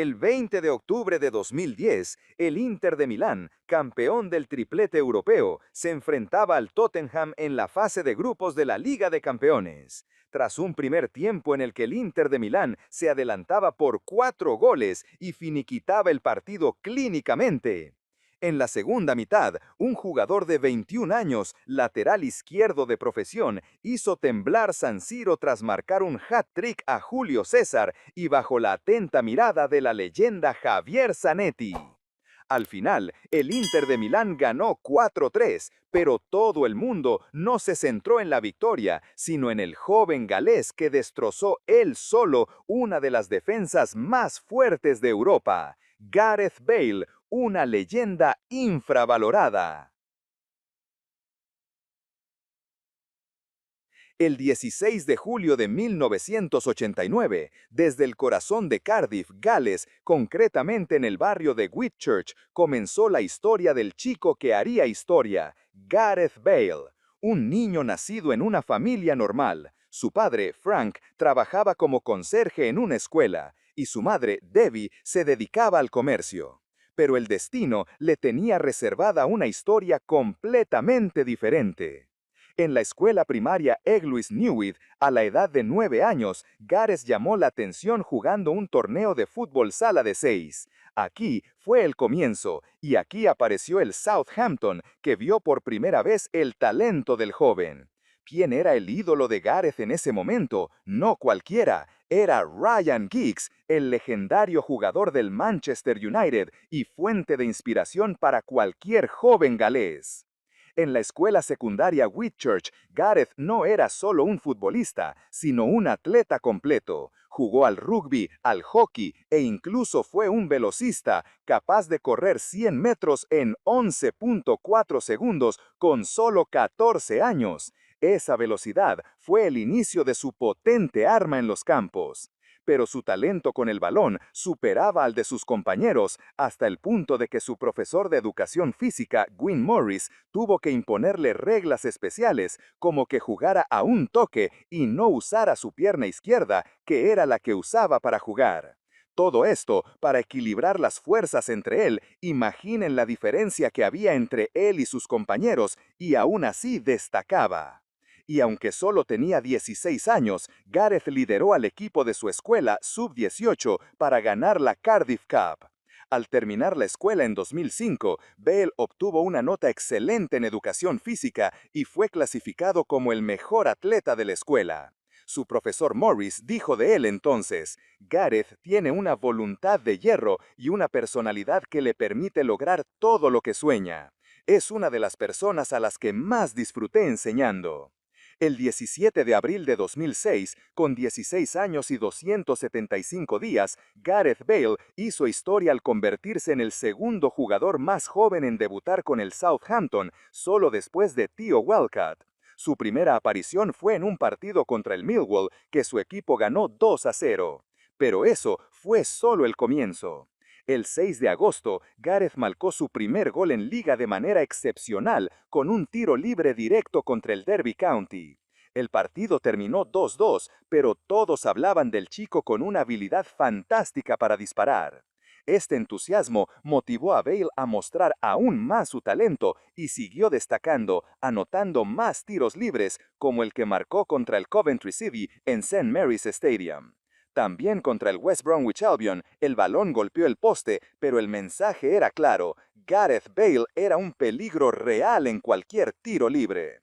El 20 de octubre de 2010, el Inter de Milán, campeón del triplete europeo, se enfrentaba al Tottenham en la fase de grupos de la Liga de Campeones. Tras un primer tiempo en el que el Inter de Milán se adelantaba por 4 goles y finiquitaba el partido clínicamente. En la segunda mitad, un jugador de 21 años, lateral izquierdo de profesión, hizo temblar San Siro tras marcar un hat-trick a Julio César y bajo la atenta mirada de la leyenda Javier Zanetti. Al final, el Inter de Milán ganó 4-3, pero todo el mundo no se centró en la victoria, sino en el joven galés que destrozó él solo una de las defensas más fuertes de Europa, Gareth Bale, una leyenda infravalorada. El 16 de julio de 1989, desde el corazón de Cardiff, Gales, concretamente en el barrio de Whitchurch, comenzó la historia del chico que haría historia, Gareth Bale, un niño nacido en una familia normal. Su padre, Frank, trabajaba como conserje en una escuela, y su madre, Debbie, se dedicaba al comercio. Pero el destino le tenía reservada una historia completamente diferente. En la escuela primaria Eglwys Newid, a la edad de 9 años, Gareth llamó la atención jugando un torneo de fútbol sala de 6. Aquí fue el comienzo, y aquí apareció el Southampton, que vio por primera vez el talento del joven. ¿Quién era el ídolo de Gareth en ese momento? No cualquiera, era Ryan Giggs, el legendario jugador del Manchester United y fuente de inspiración para cualquier joven galés. En la escuela secundaria Whitchurch, Gareth no era solo un futbolista, sino un atleta completo. Jugó al rugby, al hockey e incluso fue un velocista, capaz de correr 100 metros en 11.4 segundos con solo 14 años. Esa velocidad fue el inicio de su potente arma en los campos. Pero su talento con el balón superaba al de sus compañeros hasta el punto de que su profesor de educación física, Gwyn Morris, tuvo que imponerle reglas especiales como que jugara a un toque y no usara su pierna izquierda, que era la que usaba para jugar. Todo esto para equilibrar las fuerzas entre él. Imaginen la diferencia que había entre él y sus compañeros, y aún así destacaba. Y aunque solo tenía 16 años, Gareth lideró al equipo de su escuela sub-18 para ganar la Cardiff Cup. Al terminar la escuela en 2005, Bale obtuvo una nota excelente en educación física y fue clasificado como el mejor atleta de la escuela. Su profesor Morris dijo de él entonces: Gareth tiene una voluntad de hierro y una personalidad que le permite lograr todo lo que sueña. Es una de las personas a las que más disfruté enseñando. El 17 de abril de 2006, con 16 años y 275 días, Gareth Bale hizo historia al convertirse en el segundo jugador más joven en debutar con el Southampton, solo después de Theo Walcott. Su primera aparición fue en un partido contra el Millwall, que su equipo ganó 2-0. Pero eso fue solo el comienzo. El 6 de agosto, Gareth marcó su primer gol en liga de manera excepcional con un tiro libre directo contra el Derby County. El partido terminó 2-2, pero todos hablaban del chico con una habilidad fantástica para disparar. Este entusiasmo motivó a Bale a mostrar aún más su talento y siguió destacando, anotando más tiros libres, como el que marcó contra el Coventry City en St. Mary's Stadium. También contra el West Bromwich Albion, el balón golpeó el poste, pero el mensaje era claro: Gareth Bale era un peligro real en cualquier tiro libre.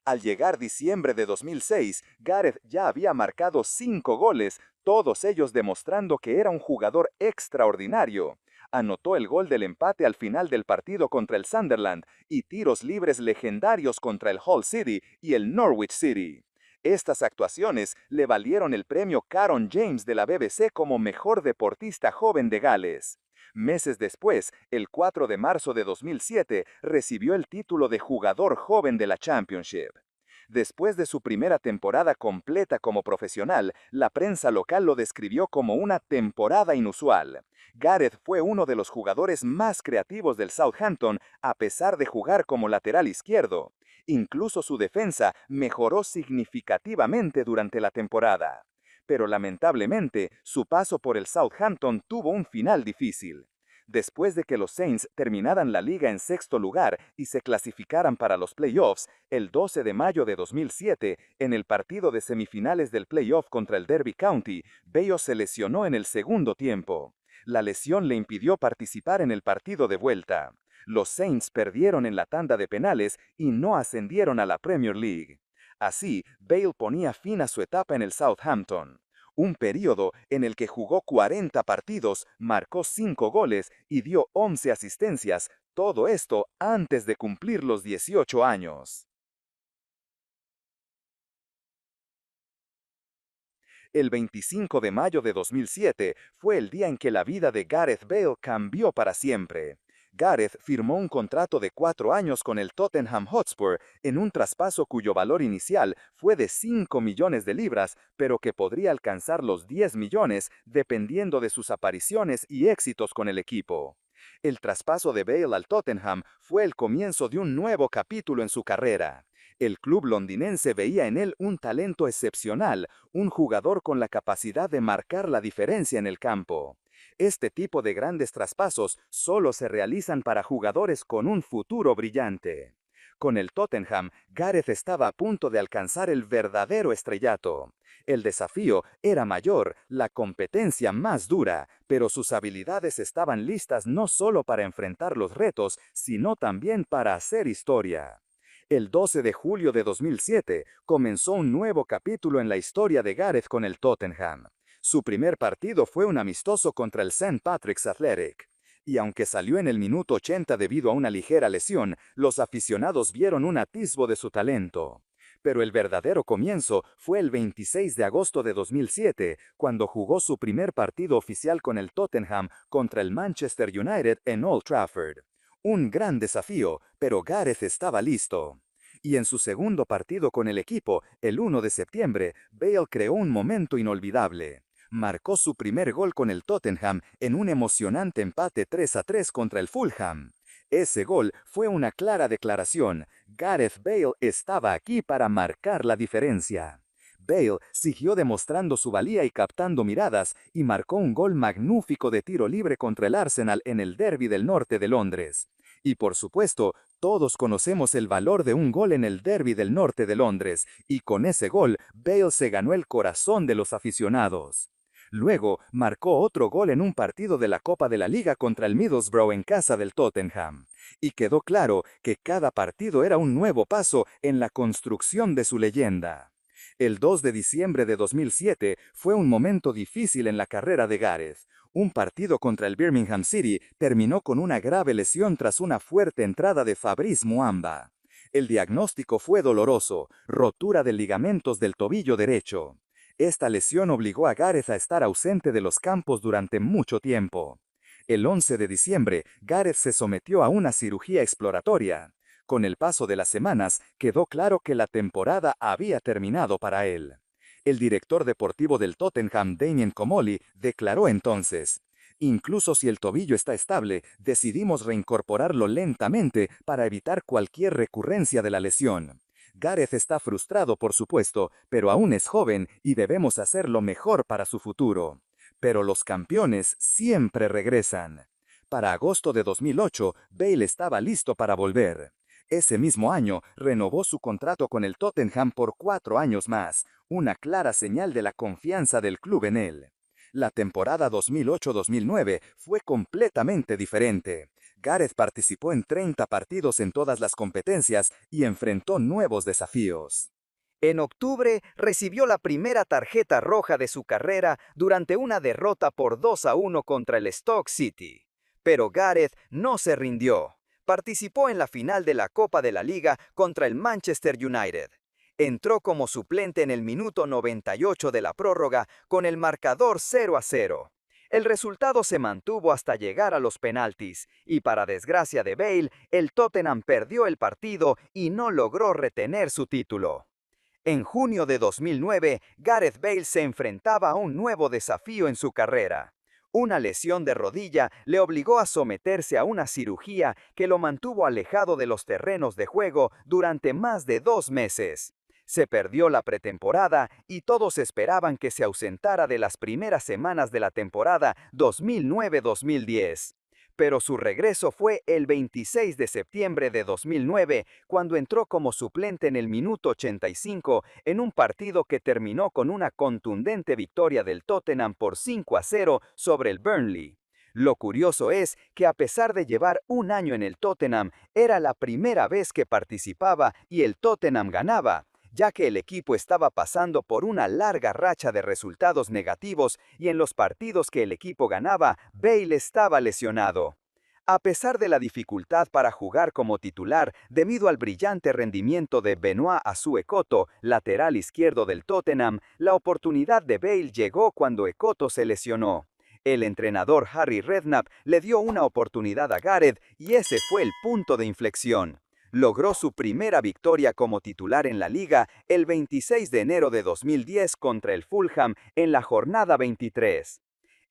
Al llegar diciembre de 2006, Gareth ya había marcado 5 goles, todos ellos demostrando que era un jugador extraordinario. Anotó el gol del empate al final del partido contra el Sunderland y tiros libres legendarios contra el Hull City y el Norwich City. Estas actuaciones le valieron el premio Caron James de la BBC como mejor deportista joven de Gales. Meses después, el 4 de marzo de 2007, recibió el título de jugador joven de la Championship. Después de su primera temporada completa como profesional, la prensa local lo describió como una temporada inusual. Gareth fue uno de los jugadores más creativos del Southampton, a pesar de jugar como lateral izquierdo. Incluso su defensa mejoró significativamente durante la temporada. pero lamentablemente su paso por el Southampton tuvo un final difícil. Después de que los Saints terminaran la liga en sexto lugar y se clasificaran para los playoffs, el 12 de mayo de 2007, en el partido de semifinales del playoff contra el Derby County, Bale se lesionó en el segundo tiempo. La lesión le impidió participar en el partido de vuelta. Los Saints perdieron en la tanda de penales y no ascendieron a la Premier League. Así, Bale ponía fin a su etapa en el Southampton. Un período en el que jugó 40 partidos, marcó 5 goles y dio 11 asistencias, todo esto antes de cumplir los 18 años. El 25 de mayo de 2007 fue el día en que la vida de Gareth Bale cambió para siempre. Gareth firmó un contrato de 4 años con el Tottenham Hotspur en un traspaso cuyo valor inicial fue de 5 millones de libras, pero que podría alcanzar los 10 millones dependiendo de sus apariciones y éxitos con el equipo. El traspaso de Bale al Tottenham fue el comienzo de un nuevo capítulo en su carrera. El club londinense veía en él un talento excepcional, un jugador con la capacidad de marcar la diferencia en el campo. Este tipo de grandes traspasos solo se realizan para jugadores con un futuro brillante. Con el Tottenham, Gareth estaba a punto de alcanzar el verdadero estrellato. El desafío era mayor, la competencia más dura, pero sus habilidades estaban listas no solo para enfrentar los retos, sino también para hacer historia. El 12 de julio de 2007 comenzó un nuevo capítulo en la historia de Gareth con el Tottenham. Su primer partido fue un amistoso contra el St. Patrick's Athletic. Y aunque salió en el minuto 80 debido a una ligera lesión, los aficionados vieron un atisbo de su talento. Pero el verdadero comienzo fue el 26 de agosto de 2007, cuando jugó su primer partido oficial con el Tottenham contra el Manchester United en Old Trafford. Un gran desafío, pero Gareth estaba listo. Y en su segundo partido con el equipo, el 1 de septiembre, Bale creó un momento inolvidable. Marcó su primer gol con el Tottenham en un emocionante empate 3-3 contra el Fulham. Ese gol fue una clara declaración: Gareth Bale estaba aquí para marcar la diferencia. Bale siguió demostrando su valía y captando miradas, y marcó un gol magnífico de tiro libre contra el Arsenal en el Derby del Norte de Londres. Y por supuesto, todos conocemos el valor de un gol en el Derby del Norte de Londres, y con ese gol, Bale se ganó el corazón de los aficionados. Luego, marcó otro gol en un partido de la Copa de la Liga contra el Middlesbrough en casa del Tottenham. Y quedó claro que cada partido era un nuevo paso en la construcción de su leyenda. El 2 de diciembre de 2007 fue un momento difícil en la carrera de Gareth. Un partido contra el Birmingham City terminó con una grave lesión tras una fuerte entrada de Fabrice Muamba. El diagnóstico fue doloroso: rotura de ligamentos del tobillo derecho. Esta lesión obligó a Gareth a estar ausente de los campos durante mucho tiempo. El 11 de diciembre, Gareth se sometió a una cirugía exploratoria. Con el paso de las semanas, quedó claro que la temporada había terminado para él. El director deportivo del Tottenham, Damien Comolli, declaró entonces: incluso si el tobillo está estable, decidimos reincorporarlo lentamente para evitar cualquier recurrencia de la lesión. Gareth está frustrado, por supuesto, pero aún es joven y debemos hacer lo mejor para su futuro. Pero los campeones siempre regresan. Para agosto de 2008, Bale estaba listo para volver. Ese mismo año, renovó su contrato con el Tottenham por 4 años más, una clara señal de la confianza del club en él. La temporada 2008-2009 fue completamente diferente. Gareth participó en 30 partidos en todas las competencias y enfrentó nuevos desafíos. En octubre recibió la primera tarjeta roja de su carrera durante una derrota por 2-1 contra el Stoke City. Pero Gareth no se rindió. Participó en la final de la Copa de la Liga contra el Manchester United. Entró como suplente en el minuto 98 de la prórroga con el marcador 0-0. El resultado se mantuvo hasta llegar a los penaltis, y para desgracia de Bale, el Tottenham perdió el partido y no logró retener su título. En junio de 2009, Gareth Bale se enfrentaba a un nuevo desafío en su carrera. Una lesión de rodilla le obligó a someterse a una cirugía que lo mantuvo alejado de los terrenos de juego durante más de 2 meses. Se perdió la pretemporada y todos esperaban que se ausentara de las primeras semanas de la temporada 2009-2010. Pero su regreso fue el 26 de septiembre de 2009, cuando entró como suplente en el minuto 85 en un partido que terminó con una contundente victoria del Tottenham por 5-0 sobre el Burnley. Lo curioso es que a pesar de llevar un año en el Tottenham, era la primera vez que participaba y el Tottenham ganaba, ya que el equipo estaba pasando por una larga racha de resultados negativos y en los partidos que el equipo ganaba, Bale estaba lesionado. A pesar de la dificultad para jugar como titular debido al brillante rendimiento de Benoit Asuekoto, lateral izquierdo del Tottenham, la oportunidad de Bale llegó cuando Ekoto se lesionó. El entrenador Harry Redknapp le dio una oportunidad a Gareth y ese fue el punto de inflexión. Logró su primera victoria como titular en la liga el 26 de enero de 2010 contra el Fulham en la jornada 23.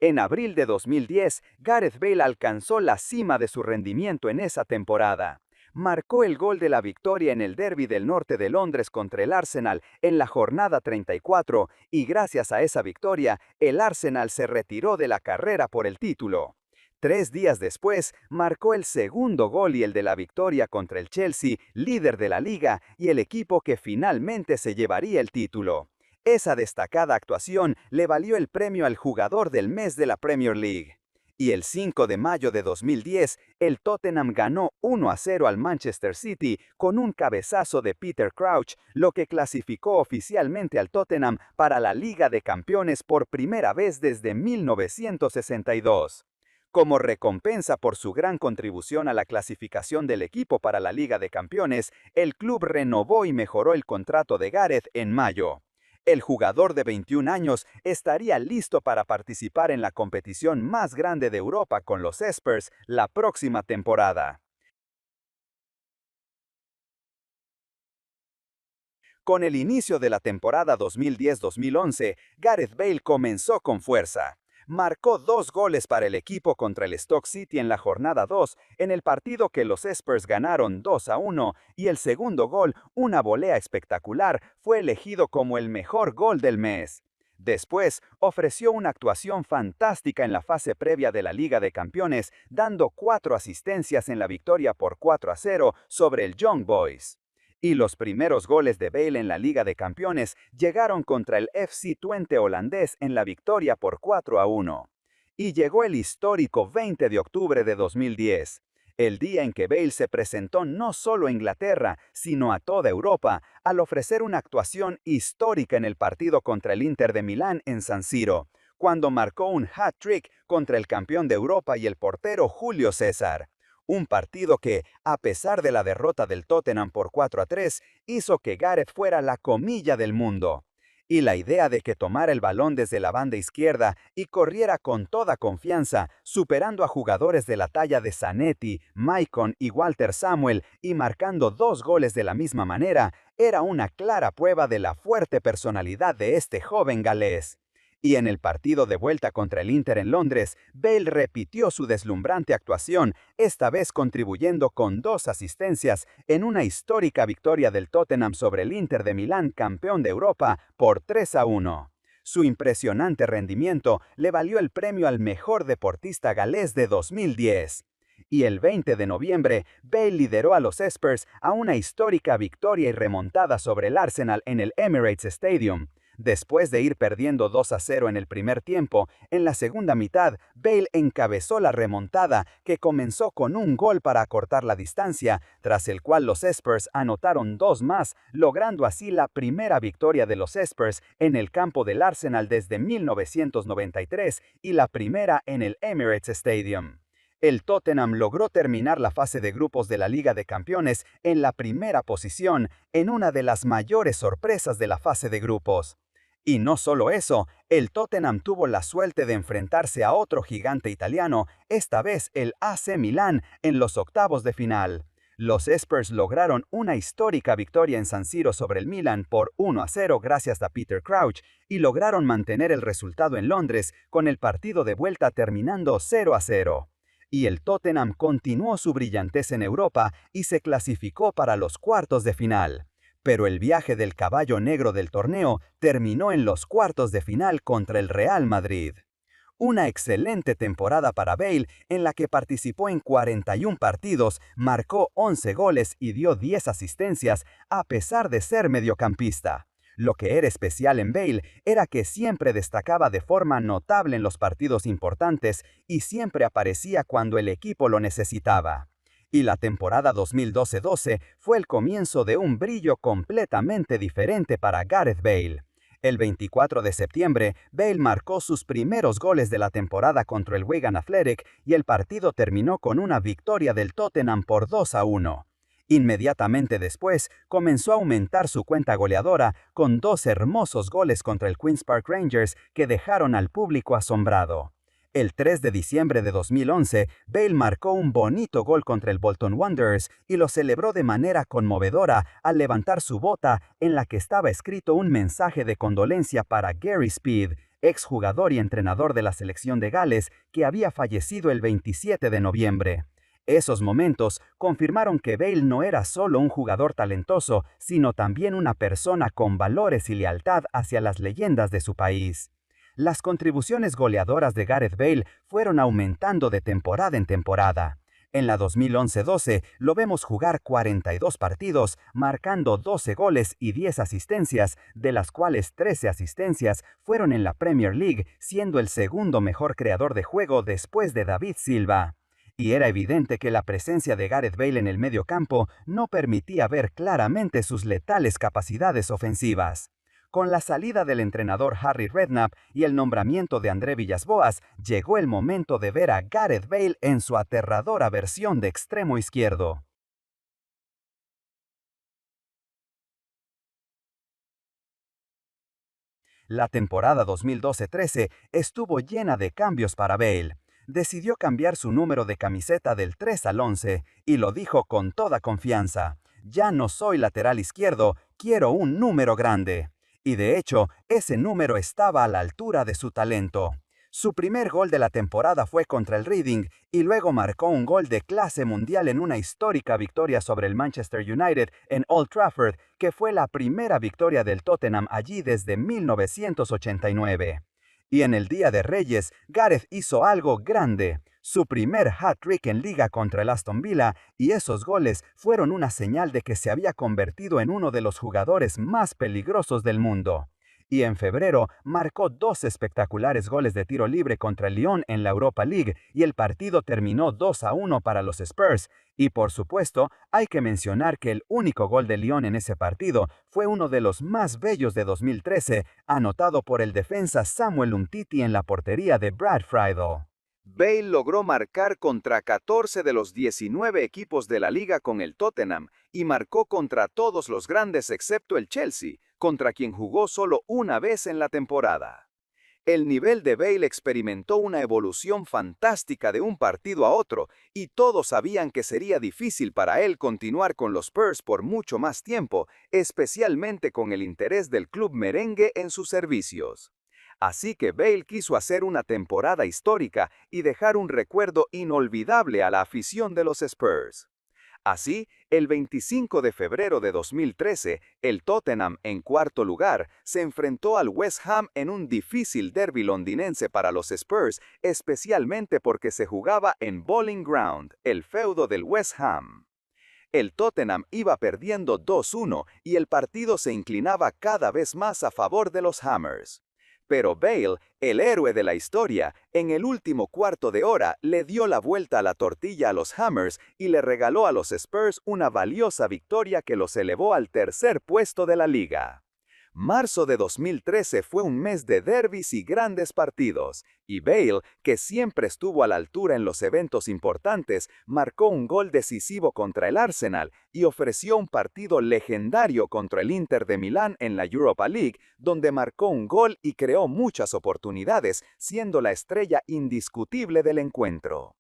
En abril de 2010, Gareth Bale alcanzó la cima de su rendimiento en esa temporada. Marcó el gol de la victoria en el derbi del norte de Londres contra el Arsenal en la jornada 34 y gracias a esa victoria, el Arsenal se retiró de la carrera por el título. 3 días después, marcó el segundo gol y el de la victoria contra el Chelsea, líder de la liga, y el equipo que finalmente se llevaría el título. Esa destacada actuación le valió el premio al jugador del mes de la Premier League. Y el 5 de mayo de 2010, el Tottenham ganó 1-0 al Manchester City con un cabezazo de Peter Crouch, lo que clasificó oficialmente al Tottenham para la Liga de Campeones por primera vez desde 1962. Como recompensa por su gran contribución a la clasificación del equipo para la Liga de Campeones, el club renovó y mejoró el contrato de Gareth en mayo. El jugador de 21 años estaría listo para participar en la competición más grande de Europa con los Spurs la próxima temporada. Con el inicio de la temporada 2010-2011, Gareth Bale comenzó con fuerza. Marcó 2 goles para el equipo contra el Stoke City en la jornada 2, en el partido que los Spurs ganaron 2-1, y el segundo gol, una volea espectacular, fue elegido como el mejor gol del mes. Después, ofreció una actuación fantástica en la fase previa de la Liga de Campeones, dando 4 asistencias en la victoria por 4-0 sobre el Young Boys. Y los primeros goles de Bale en la Liga de Campeones llegaron contra el FC Twente holandés en la victoria por 4-1. Y llegó el histórico 20 de octubre de 2010, el día en que Bale se presentó no solo a Inglaterra, sino a toda Europa, al ofrecer una actuación histórica en el partido contra el Inter de Milán en San Siro, cuando marcó un hat-trick contra el campeón de Europa y el portero Julio César. Un partido que, a pesar de la derrota del Tottenham por 4-3, hizo que Gareth fuera la comilla del mundo. Y la idea de que tomara el balón desde la banda izquierda y corriera con toda confianza, superando a jugadores de la talla de Zanetti, Maicon y Walter Samuel y marcando 2 goles de la misma manera, era una clara prueba de la fuerte personalidad de este joven galés. Y en el partido de vuelta contra el Inter en Londres, Bale repitió su deslumbrante actuación, esta vez contribuyendo con 2 asistencias en una histórica victoria del Tottenham sobre el Inter de Milán, campeón de Europa, por 3-1. Su impresionante rendimiento le valió el premio al mejor deportista galés de 2010. Y el 20 de noviembre, Bale lideró a los Spurs a una histórica victoria y remontada sobre el Arsenal en el Emirates Stadium. Después de ir perdiendo 2-0 en el primer tiempo, en la segunda mitad, Bale encabezó la remontada, que comenzó con un gol para acortar la distancia, tras el cual los Spurs anotaron 2 más, logrando así la primera victoria de los Spurs en el campo del Arsenal desde 1993 y la primera en el Emirates Stadium. El Tottenham logró terminar la fase de grupos de la Liga de Campeones en la primera posición, en una de las mayores sorpresas de la fase de grupos. Y no solo eso, el Tottenham tuvo la suerte de enfrentarse a otro gigante italiano, esta vez el AC Milán, en los octavos de final. Los Spurs lograron una histórica victoria en San Siro sobre el Milan por 1-0 gracias a Peter Crouch y lograron mantener el resultado en Londres con el partido de vuelta terminando 0-0. Y el Tottenham continuó su brillantez en Europa y se clasificó para los cuartos de final. Pero el viaje del caballo negro del torneo terminó en los cuartos de final contra el Real Madrid. Una excelente temporada para Bale, en la que participó en 41 partidos, marcó 11 goles y dio 10 asistencias, a pesar de ser mediocampista. Lo que era especial en Bale era que siempre destacaba de forma notable en los partidos importantes y siempre aparecía cuando el equipo lo necesitaba. Y la temporada 2012-12 fue el comienzo de un brillo completamente diferente para Gareth Bale. El 24 de septiembre, Bale marcó sus primeros goles de la temporada contra el Wigan Athletic y el partido terminó con una victoria del Tottenham por 2-1. Inmediatamente después, comenzó a aumentar su cuenta goleadora con 2 hermosos goles contra el Queen's Park Rangers que dejaron al público asombrado. El 3 de diciembre de 2011, Bale marcó un bonito gol contra el Bolton Wanderers y lo celebró de manera conmovedora al levantar su bota en la que estaba escrito un mensaje de condolencia para Gary Speed, exjugador y entrenador de la selección de Gales, que había fallecido el 27 de noviembre. Esos momentos confirmaron que Bale no era solo un jugador talentoso, sino también una persona con valores y lealtad hacia las leyendas de su país. Las contribuciones goleadoras de Gareth Bale fueron aumentando de temporada en temporada. En la 2011-12 lo vemos jugar 42 partidos, marcando 12 goles y 10 asistencias, de las cuales 13 asistencias fueron en la Premier League, siendo el segundo mejor creador de juego después de David Silva. Y era evidente que la presencia de Gareth Bale en el medio campo no permitía ver claramente sus letales capacidades ofensivas. Con la salida del entrenador Harry Redknapp y el nombramiento de André Villas-Boas, llegó el momento de ver a Gareth Bale en su aterradora versión de extremo izquierdo. La temporada 2012-13 estuvo llena de cambios para Bale. Decidió cambiar su número de camiseta del 3 al 11 y lo dijo con toda confianza: "Ya no soy lateral izquierdo, quiero un número grande". Y de hecho, ese número estaba a la altura de su talento. Su primer gol de la temporada fue contra el Reading y luego marcó un gol de clase mundial en una histórica victoria sobre el Manchester United en Old Trafford, que fue la primera victoria del Tottenham allí desde 1989. Y en el Día de Reyes, Gareth hizo algo grande: su primer hat-trick en liga contra el Aston Villa, y esos goles fueron una señal de que se había convertido en uno de los jugadores más peligrosos del mundo. Y en febrero marcó 2 espectaculares goles de tiro libre contra el Lyon en la Europa League y el partido terminó 2-1 para los Spurs. Y por supuesto, hay que mencionar que el único gol de Lyon en ese partido fue uno de los más bellos de 2013, anotado por el defensa Samuel Umtiti en la portería de Brad Friedel. Bale logró marcar contra 14 de los 19 equipos de la liga con el Tottenham y marcó contra todos los grandes excepto el Chelsea, contra quien jugó solo una vez en la temporada. El nivel de Bale experimentó una evolución fantástica de un partido a otro y todos sabían que sería difícil para él continuar con los Spurs por mucho más tiempo, especialmente con el interés del club merengue en sus servicios. Así que Bale quiso hacer una temporada histórica y dejar un recuerdo inolvidable a la afición de los Spurs. Así, el 25 de febrero de 2013, el Tottenham, en cuarto lugar, se enfrentó al West Ham en un difícil derbi londinense para los Spurs, especialmente porque se jugaba en Bowling Ground, el feudo del West Ham. El Tottenham iba perdiendo 2-1 y el partido se inclinaba cada vez más a favor de los Hammers. Pero Bale, el héroe de la historia, en el último cuarto de hora le dio la vuelta a la tortilla a los Hammers y le regaló a los Spurs una valiosa victoria que los elevó al tercer puesto de la liga. Marzo de 2013 fue un mes de derbis y grandes partidos, y Bale, que siempre estuvo a la altura en los eventos importantes, marcó un gol decisivo contra el Arsenal y ofreció un partido legendario contra el Inter de Milán en la Europa League, donde marcó un gol y creó muchas oportunidades, siendo la estrella indiscutible del encuentro.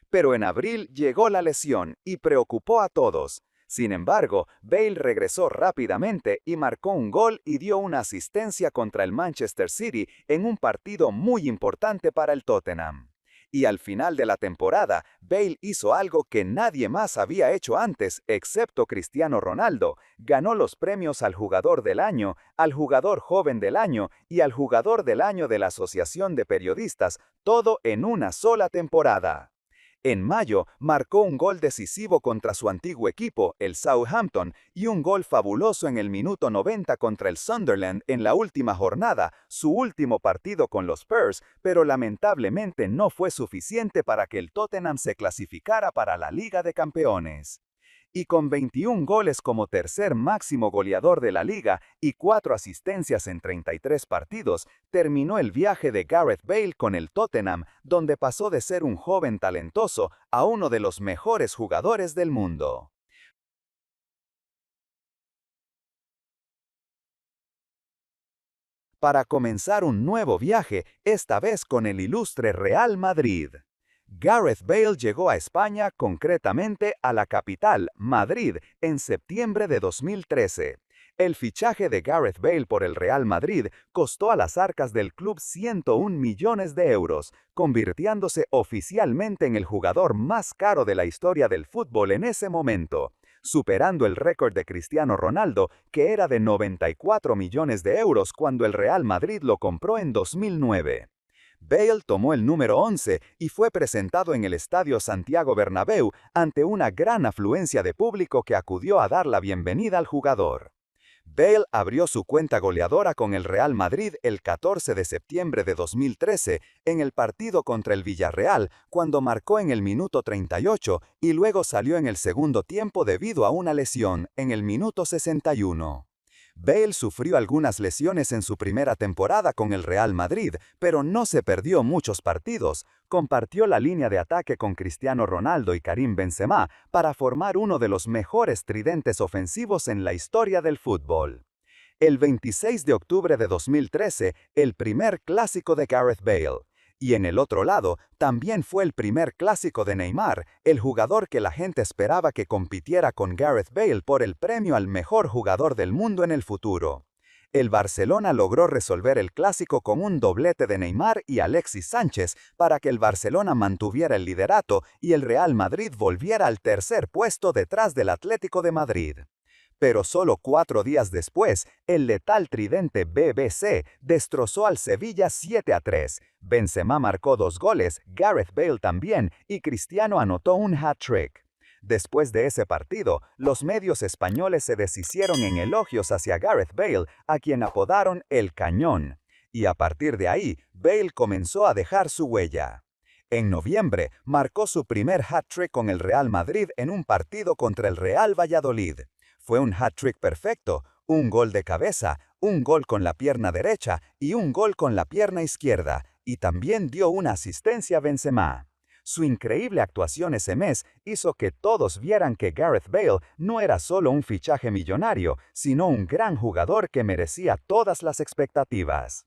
Pero en abril llegó la lesión y preocupó a todos. Sin embargo, Bale regresó rápidamente y marcó un gol y dio una asistencia contra el Manchester City en un partido muy importante para el Tottenham. Y al final de la temporada, Bale hizo algo que nadie más había hecho antes, excepto Cristiano Ronaldo. Ganó los premios al Jugador del Año, al Jugador Joven del Año y al Jugador del Año de la Asociación de Periodistas, todo en una sola temporada. En mayo, marcó un gol decisivo contra su antiguo equipo, el Southampton, y un gol fabuloso en el minuto 90 contra el Sunderland en la última jornada, su último partido con los Spurs, pero lamentablemente no fue suficiente para que el Tottenham se clasificara para la Liga de Campeones. Y con 21 goles como tercer máximo goleador de la liga y 4 asistencias en 33 partidos, terminó el viaje de Gareth Bale con el Tottenham, donde pasó de ser un joven talentoso a uno de los mejores jugadores del mundo. Para comenzar un nuevo viaje, esta vez con el ilustre Real Madrid. Gareth Bale llegó a España, concretamente a la capital, Madrid, en septiembre de 2013. El fichaje de Gareth Bale por el Real Madrid costó a las arcas del club 101 millones de euros, convirtiéndose oficialmente en el jugador más caro de la historia del fútbol en ese momento, superando el récord de Cristiano Ronaldo, que era de 94 millones de euros cuando el Real Madrid lo compró en 2009. Bale tomó el número 11 y fue presentado en el Estadio Santiago Bernabéu ante una gran afluencia de público que acudió a dar la bienvenida al jugador. Bale abrió su cuenta goleadora con el Real Madrid el 14 de septiembre de 2013 en el partido contra el Villarreal, cuando marcó en el minuto 38 y luego salió en el segundo tiempo debido a una lesión en el minuto 61. Bale sufrió algunas lesiones en su primera temporada con el Real Madrid, pero no se perdió muchos partidos. Compartió la línea de ataque con Cristiano Ronaldo y Karim Benzema para formar uno de los mejores tridentes ofensivos en la historia del fútbol. El 26 de octubre de 2013, el primer clásico de Gareth Bale. Y en el otro lado, también fue el primer clásico de Neymar, el jugador que la gente esperaba que compitiera con Gareth Bale por el premio al mejor jugador del mundo en el futuro. El Barcelona logró resolver el clásico con un doblete de Neymar y Alexis Sánchez para que el Barcelona mantuviera el liderato y el Real Madrid volviera al tercer puesto detrás del Atlético de Madrid. Pero solo 4 días después, el letal tridente BBC destrozó al Sevilla 7-3. Benzema marcó 2 goles, Gareth Bale también, y Cristiano anotó un hat-trick. Después de ese partido, los medios españoles se deshicieron en elogios hacia Gareth Bale, a quien apodaron El Cañón. Y a partir de ahí, Bale comenzó a dejar su huella. En noviembre, marcó su primer hat-trick con el Real Madrid en un partido contra el Real Valladolid. Fue un hat-trick perfecto, un gol de cabeza, un gol con la pierna derecha y un gol con la pierna izquierda, y también dio una asistencia a Benzema. Su increíble actuación ese mes hizo que todos vieran que Gareth Bale no era solo un fichaje millonario, sino un gran jugador que merecía todas las expectativas.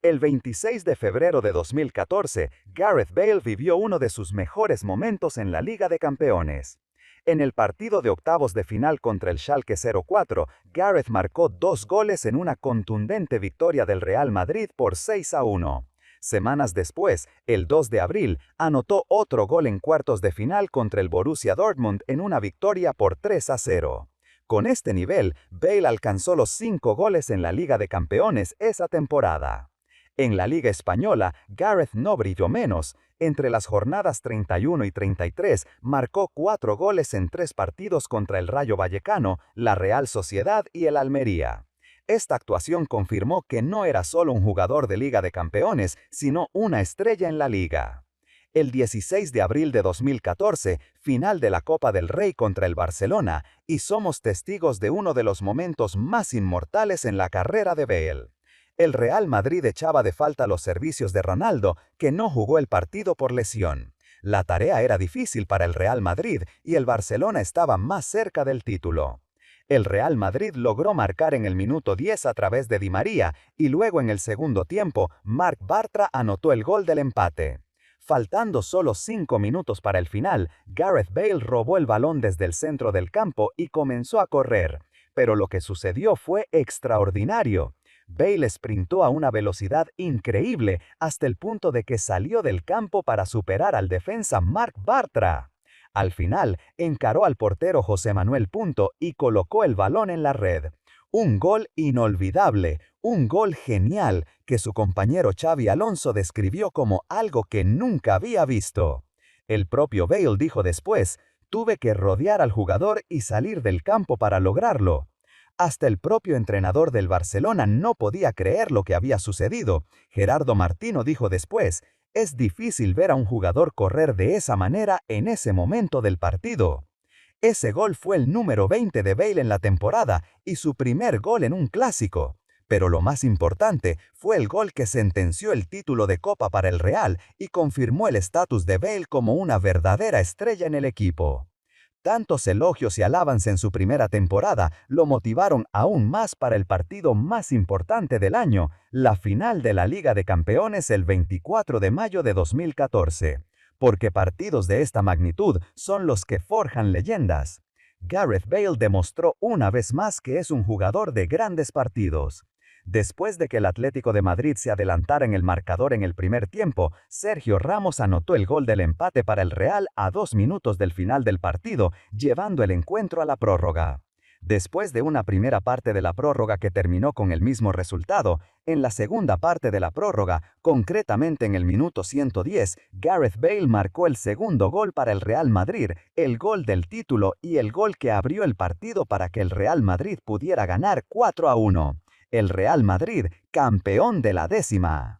El 26 de febrero de 2014, Gareth Bale vivió uno de sus mejores momentos en la Liga de Campeones. En el partido de octavos de final contra el Schalke 04, Gareth marcó 2 goles en una contundente victoria del Real Madrid por 6-1. Semanas después, el 2 de abril, anotó otro gol en cuartos de final contra el Borussia Dortmund en una victoria por 3-0. Con este nivel, Bale alcanzó los 5 goles en la Liga de Campeones esa temporada. En la Liga Española, Gareth no brilló menos. Entre las jornadas 31 y 33, marcó 4 goles en 3 partidos contra el Rayo Vallecano, la Real Sociedad y el Almería. Esta actuación confirmó que no era solo un jugador de Liga de Campeones, sino una estrella en la liga. El 16 de abril de 2014, final de la Copa del Rey contra el Barcelona, y somos testigos de uno de los momentos más inmortales en la carrera de Bale. El Real Madrid echaba de falta los servicios de Ronaldo, que no jugó el partido por lesión. La tarea era difícil para el Real Madrid y el Barcelona estaba más cerca del título. El Real Madrid logró marcar en el minuto 10 a través de Di María y luego en el segundo tiempo, Marc Bartra anotó el gol del empate. Faltando solo 5 minutos para el final, Gareth Bale robó el balón desde el centro del campo y comenzó a correr. Pero lo que sucedió fue extraordinario. Bale sprintó a una velocidad increíble hasta el punto de que salió del campo para superar al defensa Mark Bartra. Al final, encaró al portero José Manuel Punto y colocó el balón en la red. Un gol inolvidable, un gol genial que su compañero Xavi Alonso describió como algo que nunca había visto. El propio Bale dijo después: "Tuve que rodear al jugador y salir del campo para lograrlo". Hasta el propio entrenador del Barcelona no podía creer lo que había sucedido. Gerardo Martino dijo después: "Es difícil ver a un jugador correr de esa manera en ese momento del partido". Ese gol fue el número 20 de Bale en la temporada y su primer gol en un clásico. Pero lo más importante fue el gol que sentenció el título de Copa para el Real y confirmó el estatus de Bale como una verdadera estrella en el equipo. Tantos elogios y alabanzas en su primera temporada lo motivaron aún más para el partido más importante del año, la final de la Liga de Campeones el 24 de mayo de 2014. Porque partidos de esta magnitud son los que forjan leyendas. Gareth Bale demostró una vez más que es un jugador de grandes partidos. Después de que el Atlético de Madrid se adelantara en el marcador en el primer tiempo, Sergio Ramos anotó el gol del empate para el Real a 2 minutos del final del partido, llevando el encuentro a la prórroga. Después de una primera parte de la prórroga que terminó con el mismo resultado, en la segunda parte de la prórroga, concretamente en el minuto 110, Gareth Bale marcó el segundo gol para el Real Madrid, el gol del título y el gol que abrió el partido para que el Real Madrid pudiera ganar 4-1. El Real Madrid, campeón de la 10ª.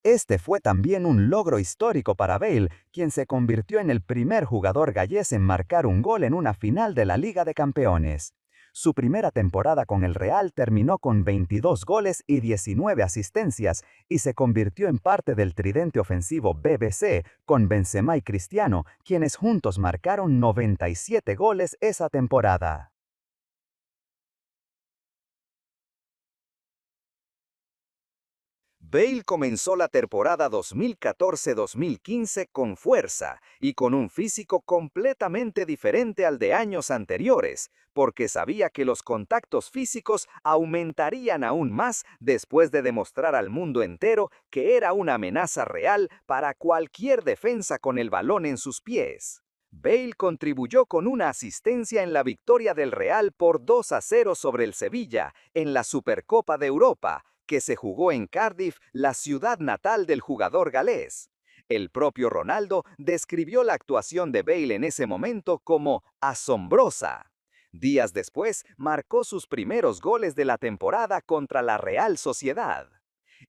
Este fue también un logro histórico para Bale, quien se convirtió en el primer jugador gallés en marcar un gol en una final de la Liga de Campeones. Su primera temporada con el Real terminó con 22 goles y 19 asistencias y se convirtió en parte del tridente ofensivo BBC con Benzema y Cristiano, quienes juntos marcaron 97 goles esa temporada. Bale comenzó la temporada 2014-2015 con fuerza y con un físico completamente diferente al de años anteriores, porque sabía que los contactos físicos aumentarían aún más después de demostrar al mundo entero que era una amenaza real para cualquier defensa con el balón en sus pies. Bale contribuyó con una asistencia en la victoria del Real por 2-0 sobre el Sevilla en la Supercopa de Europa, que se jugó en Cardiff, la ciudad natal del jugador galés. El propio Ronaldo describió la actuación de Bale en ese momento como asombrosa. Días después, marcó sus primeros goles de la temporada contra la Real Sociedad.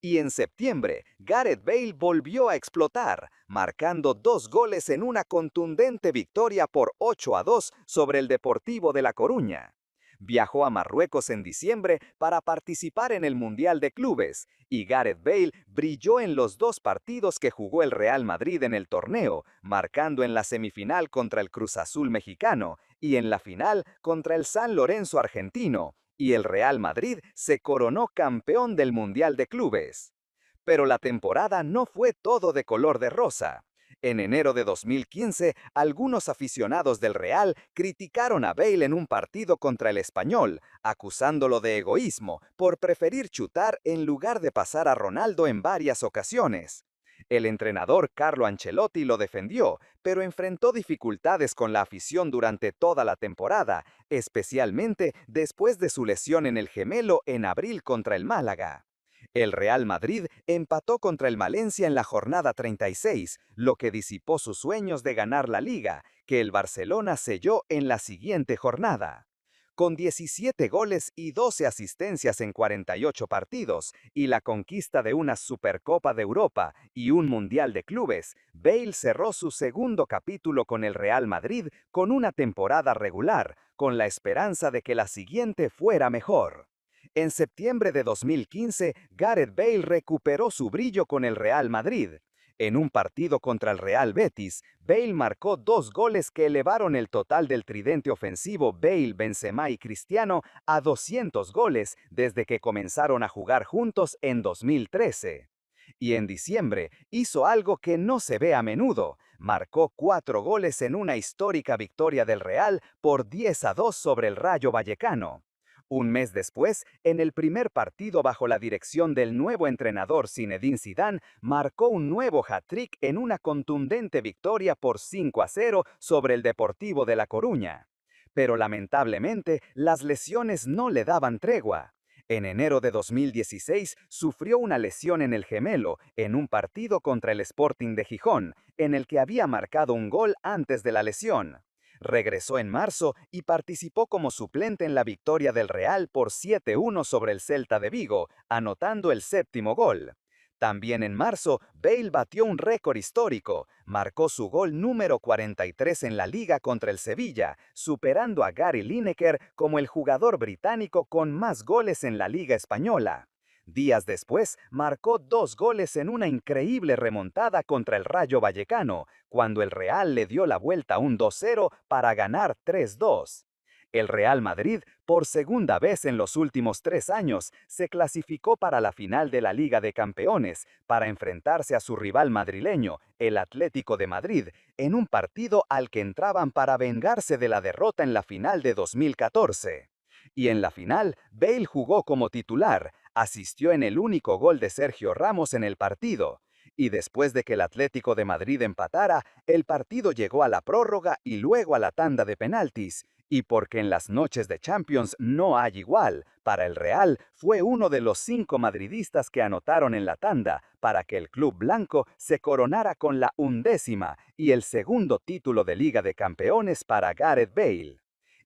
Y en septiembre, Gareth Bale volvió a explotar, marcando 2 goles en una contundente victoria por 8-2 sobre el Deportivo de La Coruña. Viajó a Marruecos en diciembre para participar en el Mundial de Clubes, y Gareth Bale brilló en los 2 partidos que jugó el Real Madrid en el torneo, marcando en la semifinal contra el Cruz Azul mexicano y en la final contra el San Lorenzo argentino, y el Real Madrid se coronó campeón del Mundial de Clubes. Pero la temporada no fue todo de color de rosa. En enero de 2015, algunos aficionados del Real criticaron a Bale en un partido contra el Español, acusándolo de egoísmo por preferir chutar en lugar de pasar a Ronaldo en varias ocasiones. El entrenador Carlo Ancelotti lo defendió, pero enfrentó dificultades con la afición durante toda la temporada, especialmente después de su lesión en el gemelo en abril contra el Málaga. El Real Madrid empató contra el Valencia en la jornada 36, lo que disipó sus sueños de ganar la Liga, que el Barcelona selló en la siguiente jornada. Con 17 goles y 12 asistencias en 48 partidos, y la conquista de una Supercopa de Europa y un Mundial de Clubes, Bale cerró su segundo capítulo con el Real Madrid con una temporada regular, con la esperanza de que la siguiente fuera mejor. En septiembre de 2015, Gareth Bale recuperó su brillo con el Real Madrid. En un partido contra el Real Betis, Bale marcó 2 goles que elevaron el total del tridente ofensivo Bale, Benzema y Cristiano a 200 goles desde que comenzaron a jugar juntos en 2013. Y en diciembre hizo algo que no se ve a menudo. Marcó 4 goles en una histórica victoria del Real por 10-2 sobre el Rayo Vallecano. Un mes después, en el primer partido bajo la dirección del nuevo entrenador Zinedine Zidane, marcó un nuevo hat-trick en una contundente victoria por 5-0 sobre el Deportivo de La Coruña. Pero lamentablemente, las lesiones no le daban tregua. En enero de 2016 sufrió una lesión en el gemelo en un partido contra el Sporting de Gijón, en el que había marcado un gol antes de la lesión. Regresó en marzo y participó como suplente en la victoria del Real por 7-1 sobre el Celta de Vigo, anotando el séptimo gol. También en marzo, Bale batió un récord histórico, marcó su gol número 43 en la liga contra el Sevilla, superando a Gary Lineker como el jugador británico con más goles en la liga española. Días después, marcó 2 goles en una increíble remontada contra el Rayo Vallecano, cuando el Real le dio la vuelta a un 2-0 para ganar 3-2. El Real Madrid, por segunda vez en los últimos 3 años, se clasificó para la final de la Liga de Campeones para enfrentarse a su rival madrileño, el Atlético de Madrid, en un partido al que entraban para vengarse de la derrota en la final de 2014. Y en la final, Bale jugó como titular, asistió en el único gol de Sergio Ramos en el partido. Y después de que el Atlético de Madrid empatara, el partido llegó a la prórroga y luego a la tanda de penaltis. Y porque en las noches de Champions no hay igual, para el Real fue uno de los 5 madridistas que anotaron en la tanda para que el club blanco se coronara con la 11ª y el segundo título de Liga de Campeones para Gareth Bale.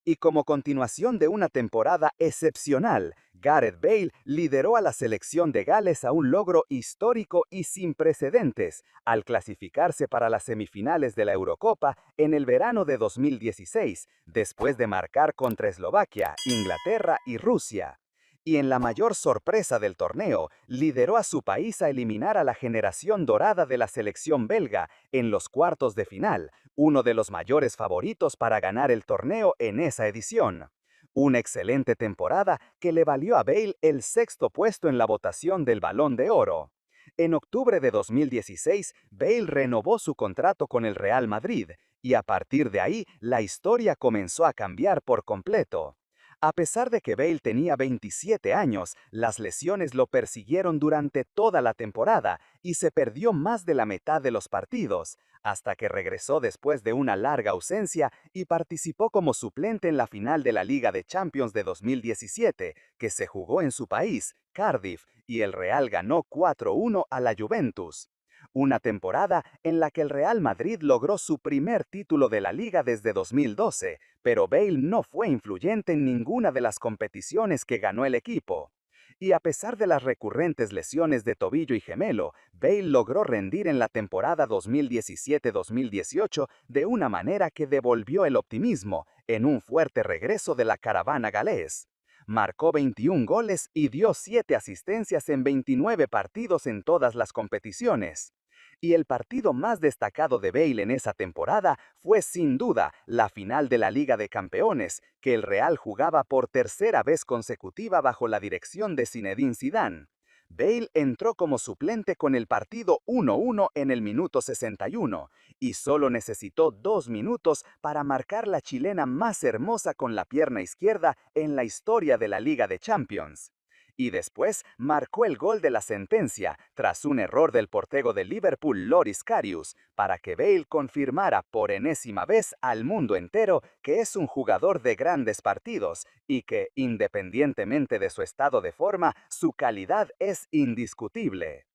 Y como continuación de una temporada excepcional, Gareth Bale lideró a la selección de Gales a un logro histórico y sin precedentes, al clasificarse para las semifinales de la Eurocopa en el verano de 2016, después de marcar contra Eslovaquia, Inglaterra y Rusia. Y en la mayor sorpresa del torneo, lideró a su país a eliminar a la generación dorada de la selección belga en los cuartos de final, uno de los mayores favoritos para ganar el torneo en esa edición. Una excelente temporada que le valió a Bale el 6º puesto en la votación del Balón de Oro. En octubre de 2016, Bale renovó su contrato con el Real Madrid, y a partir de ahí la historia comenzó a cambiar por completo. A pesar de que Bale tenía 27 años, las lesiones lo persiguieron durante toda la temporada y se perdió más de la mitad de los partidos, hasta que regresó después de una larga ausencia y participó como suplente en la final de la Liga de Champions de 2017, que se jugó en su país, Cardiff, y el Real ganó 4-1 a la Juventus. Una temporada en la que el Real Madrid logró su primer título de la liga desde 2012, pero Bale no fue influyente en ninguna de las competiciones que ganó el equipo. Y a pesar de las recurrentes lesiones de tobillo y gemelo, Bale logró rendir en la temporada 2017-2018 de una manera que devolvió el optimismo en un fuerte regreso de la caravana galés. Marcó 21 goles y dio 7 asistencias en 29 partidos en todas las competiciones. Y el partido más destacado de Bale en esa temporada fue sin duda la final de la Liga de Campeones, que el Real jugaba por tercera vez consecutiva bajo la dirección de Zinedine Zidane. Bale entró como suplente con el partido 1-1 en el minuto 61 y solo necesitó 2 minutos para marcar la chilena más hermosa con la pierna izquierda en la historia de la Liga de Champions. Y después marcó el gol de la sentencia tras un error del portero de Liverpool Loris Karius para que Bale confirmara por enésima vez al mundo entero que es un jugador de grandes partidos y que, independientemente de su estado de forma, su calidad es indiscutible.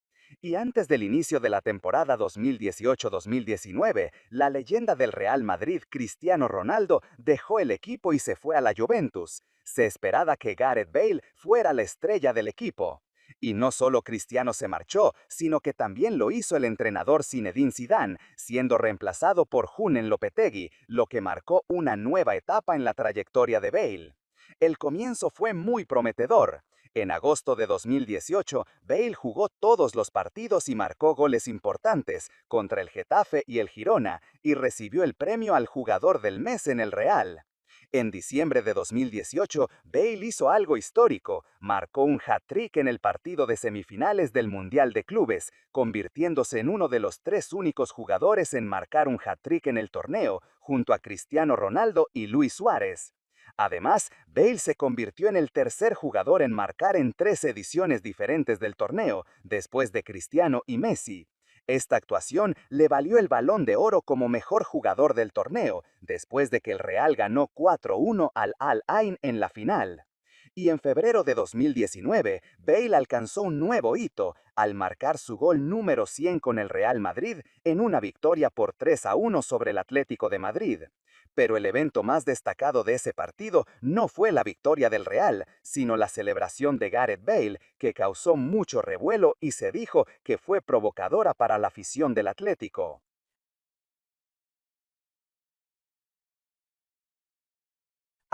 Y antes del inicio de la temporada 2018-2019, la leyenda del Real Madrid, Cristiano Ronaldo, dejó el equipo y se fue a la Juventus. Se esperaba que Gareth Bale fuera la estrella del equipo. Y no solo Cristiano se marchó, sino que también lo hizo el entrenador Zinedine Zidane, siendo reemplazado por Julen Lopetegui, lo que marcó una nueva etapa en la trayectoria de Bale. El comienzo fue muy prometedor. En agosto de 2018, Bale jugó todos los partidos y marcó goles importantes contra el Getafe y el Girona, y recibió el premio al jugador del mes en el Real. En diciembre de 2018, Bale hizo algo histórico, marcó un hat-trick en el partido de semifinales del Mundial de Clubes, convirtiéndose en uno de los 3 únicos jugadores en marcar un hat-trick en el torneo, junto a Cristiano Ronaldo y Luis Suárez. Además, Bale se convirtió en el tercer jugador en marcar en 3 ediciones diferentes del torneo, después de Cristiano y Messi. Esta actuación le valió el Balón de Oro como mejor jugador del torneo, después de que el Real ganó 4-1 al Al-Ain en la final. Y en febrero de 2019, Bale alcanzó un nuevo hito al marcar su gol número 100 con el Real Madrid en una victoria por 3-1 sobre el Atlético de Madrid. Pero el evento más destacado de ese partido no fue la victoria del Real, sino la celebración de Gareth Bale, que causó mucho revuelo y se dijo que fue provocadora para la afición del Atlético.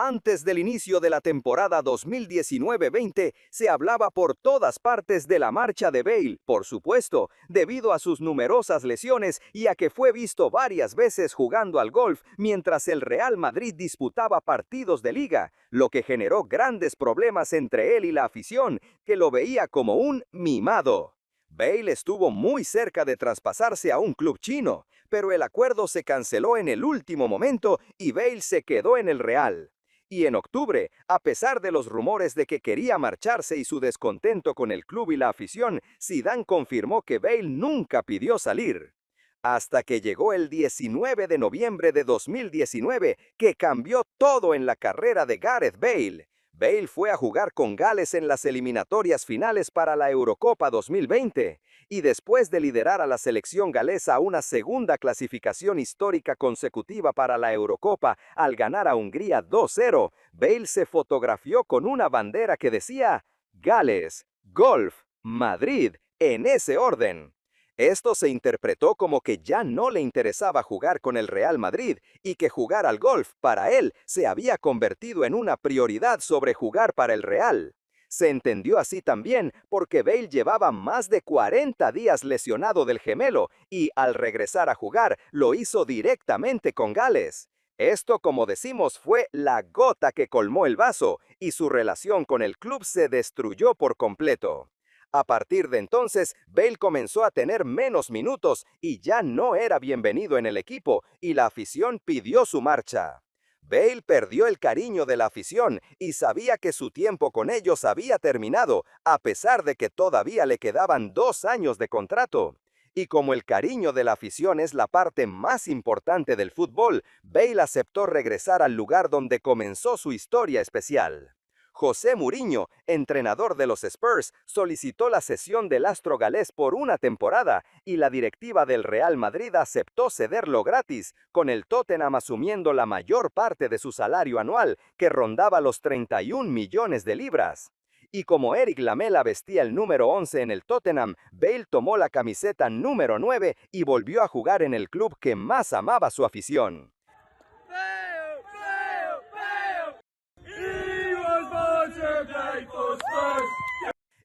Antes del inicio de la temporada 2019-20, se hablaba por todas partes de la marcha de Bale, por supuesto, debido a sus numerosas lesiones y a que fue visto varias veces jugando al golf mientras el Real Madrid disputaba partidos de liga, lo que generó grandes problemas entre él y la afición, que lo veía como un mimado. Bale estuvo muy cerca de traspasarse a un club chino, pero el acuerdo se canceló en el último momento y Bale se quedó en el Real. Y en octubre, a pesar de los rumores de que quería marcharse y su descontento con el club y la afición, Zidane confirmó que Bale nunca pidió salir. Hasta que llegó el 19 de noviembre de 2019, que cambió todo en la carrera de Gareth Bale. Bale fue a jugar con Gales en las eliminatorias finales para la Eurocopa 2020, y después de liderar a la selección galesa a una segunda clasificación histórica consecutiva para la Eurocopa al ganar a Hungría 2-0, Bale se fotografió con una bandera que decía Gales, Golf, Madrid, en ese orden. Esto se interpretó como que ya no le interesaba jugar con el Real Madrid y que jugar al golf para él se había convertido en una prioridad sobre jugar para el Real. Se entendió así también porque Bale llevaba más de 40 días lesionado del gemelo y al regresar a jugar lo hizo directamente con Gales. Esto, como decimos, fue la gota que colmó el vaso y su relación con el club se destruyó por completo. A partir de entonces, Bale comenzó a tener menos minutos y ya no era bienvenido en el equipo, y la afición pidió su marcha. Bale perdió el cariño de la afición y sabía que su tiempo con ellos había terminado, a pesar de que todavía le quedaban 2 años de contrato. Y como el cariño de la afición es la parte más importante del fútbol, Bale aceptó regresar al lugar donde comenzó su historia especial. José Mourinho, entrenador de los Spurs, solicitó la cesión del astro galés por una temporada y la directiva del Real Madrid aceptó cederlo gratis, con el Tottenham asumiendo la mayor parte de su salario anual, que rondaba los 31 millones de libras. Y como Eric Lamela vestía el número 11 en el Tottenham, Bale tomó la camiseta número 9 y volvió a jugar en el club que más amaba su afición.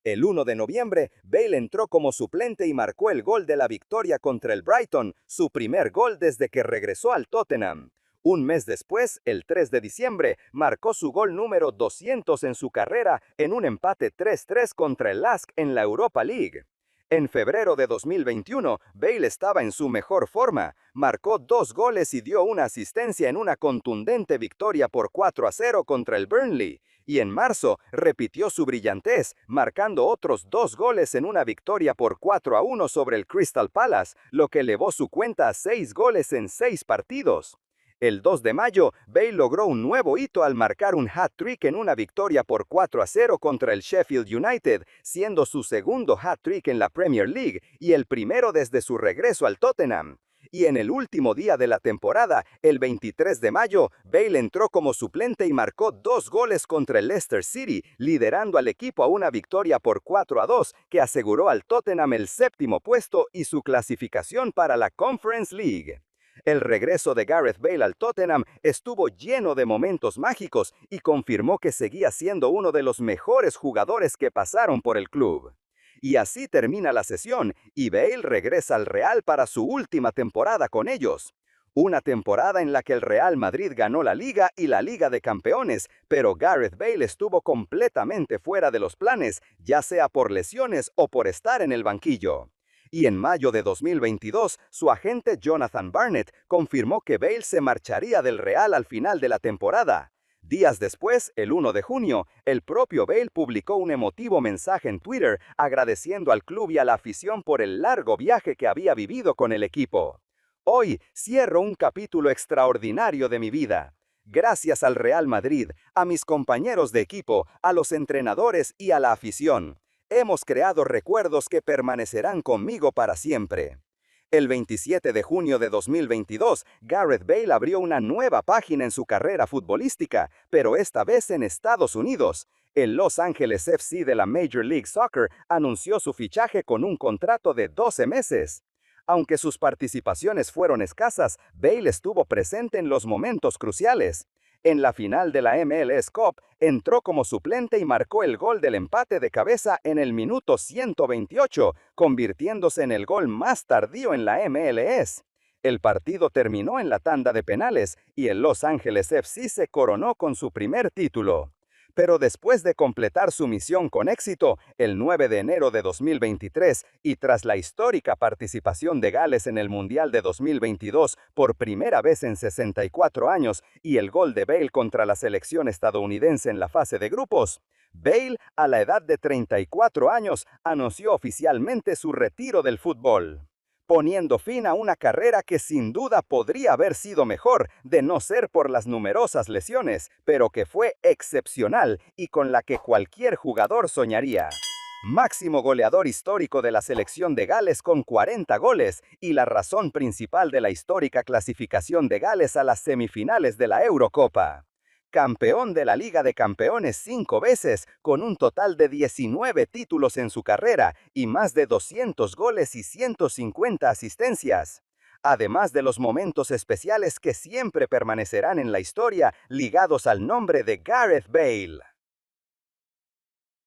El 1 de noviembre, Bale entró como suplente y marcó el gol de la victoria contra el Brighton, su primer gol desde que regresó al Tottenham. Un mes después, el 3 de diciembre, marcó su gol número 200 en su carrera en un empate 3-3 contra el Lask en la Europa League. En febrero de 2021, Bale estaba en su mejor forma, marcó 2 goles y dio una asistencia en una contundente victoria por 4-0 contra el Burnley. Y en marzo repitió su brillantez, marcando otros 2 goles en una victoria por 4-1 sobre el Crystal Palace, lo que elevó su cuenta a 6 goles en 6 partidos. El 2 de mayo, Bale logró un nuevo hito al marcar un hat-trick en una victoria por 4-0 contra el Sheffield United, siendo su segundo hat-trick en la Premier League y el primero desde su regreso al Tottenham. Y en el último día de la temporada, el 23 de mayo, Bale entró como suplente y marcó 2 goles contra el Leicester City, liderando al equipo a una victoria por 4-2 que aseguró al Tottenham el 7º puesto y su clasificación para la Conference League. El regreso de Gareth Bale al Tottenham estuvo lleno de momentos mágicos y confirmó que seguía siendo uno de los mejores jugadores que pasaron por el club. Y así termina la sesión y Bale regresa al Real para su última temporada con ellos. Una temporada en la que el Real Madrid ganó la Liga y la Liga de Campeones, pero Gareth Bale estuvo completamente fuera de los planes, ya sea por lesiones o por estar en el banquillo. Y en mayo de 2022, su agente Jonathan Barnett confirmó que Bale se marcharía del Real al final de la temporada. Días después, el 1 de junio, el propio Bale publicó un emotivo mensaje en Twitter agradeciendo al club y a la afición por el largo viaje que había vivido con el equipo. Hoy cierro un capítulo extraordinario de mi vida. Gracias al Real Madrid, a mis compañeros de equipo, a los entrenadores y a la afición. Hemos creado recuerdos que permanecerán conmigo para siempre. El 27 de junio de 2022, Gareth Bale abrió una nueva página en su carrera futbolística, pero esta vez en Estados Unidos. El Los Angeles FC de la Major League Soccer anunció su fichaje con un contrato de 12 meses. Aunque sus participaciones fueron escasas, Bale estuvo presente en los momentos cruciales. En la final de la MLS Cup, entró como suplente y marcó el gol del empate de cabeza en el minuto 128, convirtiéndose en el gol más tardío en la MLS. El partido terminó en la tanda de penales y el Los Angeles FC se coronó con su primer título. Pero después de completar su misión con éxito, el 9 de enero de 2023, y tras la histórica participación de Gales en el Mundial de 2022 por primera vez en 64 años y el gol de Bale contra la selección estadounidense en la fase de grupos, Bale, a la edad de 34 años, anunció oficialmente su retiro del fútbol, poniendo fin a una carrera que sin duda podría haber sido mejor de no ser por las numerosas lesiones, pero que fue excepcional y con la que cualquier jugador soñaría. Máximo goleador histórico de la selección de Gales con 40 goles y la razón principal de la histórica clasificación de Gales a las semifinales de la Eurocopa. Campeón de la Liga de Campeones 5 veces, con un total de 19 títulos en su carrera y más de 200 goles y 150 asistencias. Además de los momentos especiales que siempre permanecerán en la historia ligados al nombre de Gareth Bale.